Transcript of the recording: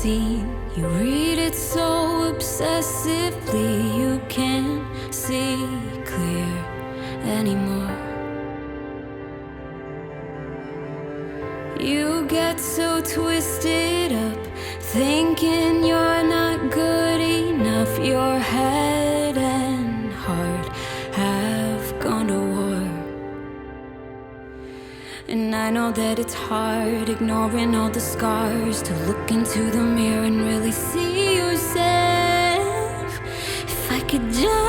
seen. You read it so obsessively, you can't see clear anymore. You get so twisted up, thinking you're not good enough. Your head and heart have gone to war. And I know that it's hard, ignoring all the scars, to look into the mirror and really see yourself. If I could just